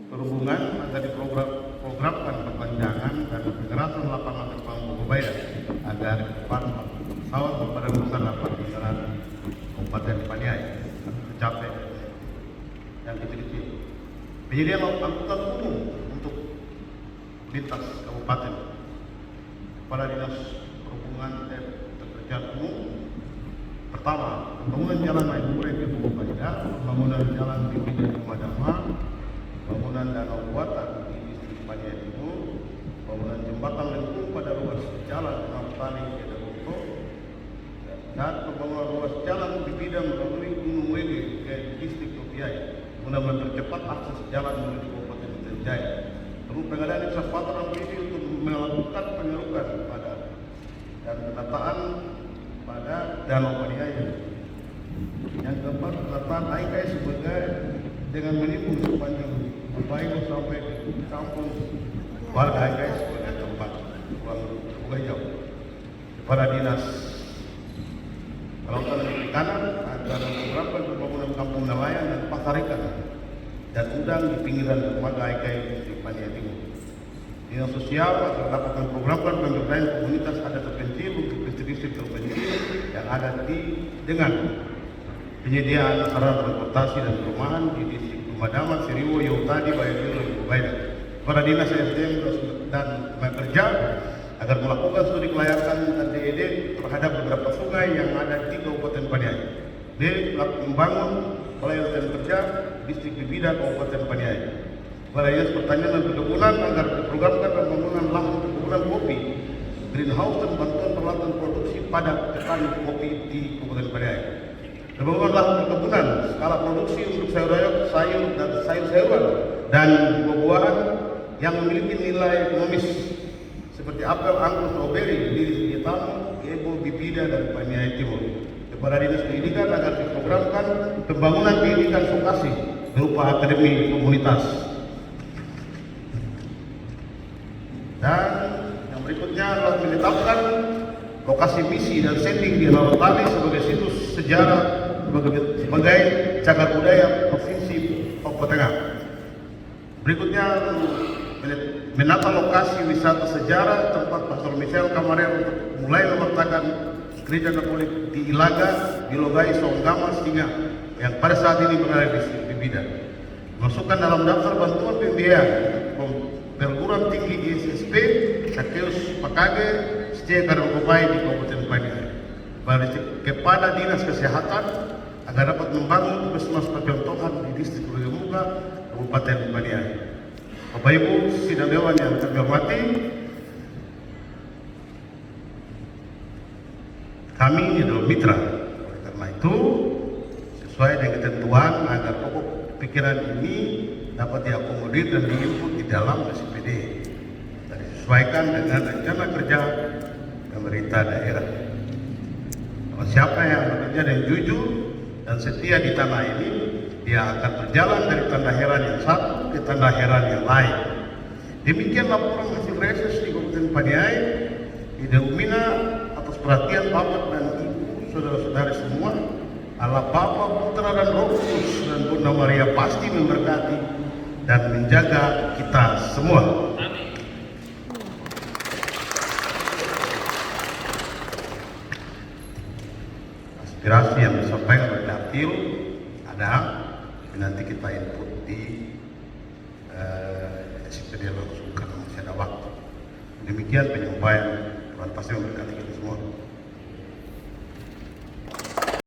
Perhubungan agar diprogramkan perpanjangan dan pengerasan lapangan terbang Bogobaya agar ke depan pesawat berbadan besar dapat diserah di Kabupaten Paniai tercapai yang kecil-kecil. Penyediaan angkutan umum untuk lintas kabupaten. Kepala Dinas Perhubungan dan Pekerjaan Umum. Pertama, pembangunan jalan Maipure ke Bogobaya, pembangunan jalan di Bidang Madama, pembangunan danau buatan di distrik Paniai Timur, pembangunan jembatan lengkung pada ruas jalan Naftali ke Dagoto, dan pembangunan ruas jalan di bidang melalui Gunung Wege ke distrik Topiai, guna mempercepat akses jalan menuju Kabupaten Intan Jaya. Perlu pengadaan ekskavator amfibi untuk melakukan pengerukan pada dan penataan pada Danau Paniai. Yang keempat, penataan AIKAI sebagai dengan menimbun sepanjang Baiko sampai di kampung warga AIKAI sebagai tempat ruang terbuka hijau. Kepala Dinas Kelautan dan Perikanan agar memperlakukan pembangunan kampung nelayan dan pasar ikan dan udang di pinggiran dermaga AIKAI di Paniai Timur. Dinas Sosial agar dapat memprogramkan pemberdayaan komunitas adat terpencil untuk distrik-distrik terpencil yang ada dengan penyediaan sarana transportasi dan perumahan di distrik Madama, Seriwo, Yautadi, Bayangkara, dan Bogobaya. Kepala Dinas SDM dan Kerja agar melakukan studi kelayakan dan DED terhadap beberapa sungai yang ada di Kabupaten Paniai. D. Membangun Balai Latihan Kerja Distrik Bibida Kabupaten Paniai. Balai Dinas Pertanian dan Perkebunan agar diprogramkan pembangunan lahan perkebunan kopi, greenhouse dan bantuan peralatan produksi pada petani kopi di Kabupaten Paniai. Pembangunan lahan perkebunan skala produksi untuk sayur dan sayur-sayuran dan buah-buahan yang memiliki nilai ekonomis seperti apel, anggur, stroberi, lili, hitam, kebo, bibida, dan Paniai Timur. Kepala Dinas Pendidikan agar diprogramkan pembangunan pendidikan vokasi berupa akademi komunitas. Dan yang berikutnya adalah menetapkan lokasi misi dan setting di Rorontali sebagai situs sejarah sebagai cagar budaya Provinsi Papua Tengah. Berikutnya menata lokasi wisata sejarah tempat Pastor Michel Kamarel untuk mulai memertakan gereja Katolik di Ilaga, di Logai, Songgama, Singa yang pada saat ini berada di Bibida. Masukkan dalam daftar bantuan pembiayaan perguruan tinggi di SSP Sakeus Pakage Setia Kadarkopai di Kabupaten Paniai. Kepada Dinas Kesehatan agar dapat membangun puskesmas percontohan di distrik Lugemuka, Kabupaten Paniai. Bapak Ibu sidang dewan yang kami hormati, kami ini adalah mitra. Oleh karena itu, sesuai dengan ketentuan agar pokok pikiran ini dapat diakomodir dan diinput di dalam SPD dan disesuaikan dengan rencana kerja pemerintah daerah. Siapa yang bekerja dan jujur dan setia di tanah ini, dia akan berjalan dari tanda heran yang satu ke tanda heran yang lain. Demikian laporan hasil reses di Kabupaten Paniai. Ida Umina atas perhatian Bapak dan Ibu, saudara-saudari semua. Allah Bapa, Putra dan Roh Kudus dan Bunda Maria pasti memberkati dan menjaga kita semua. Aspirasi yang disampaikan oleh Dapil ada, nanti kita input di SPD langsung karena masih ada waktu. Demikian penyampaian, Tuhan pasti memberkati kita semua.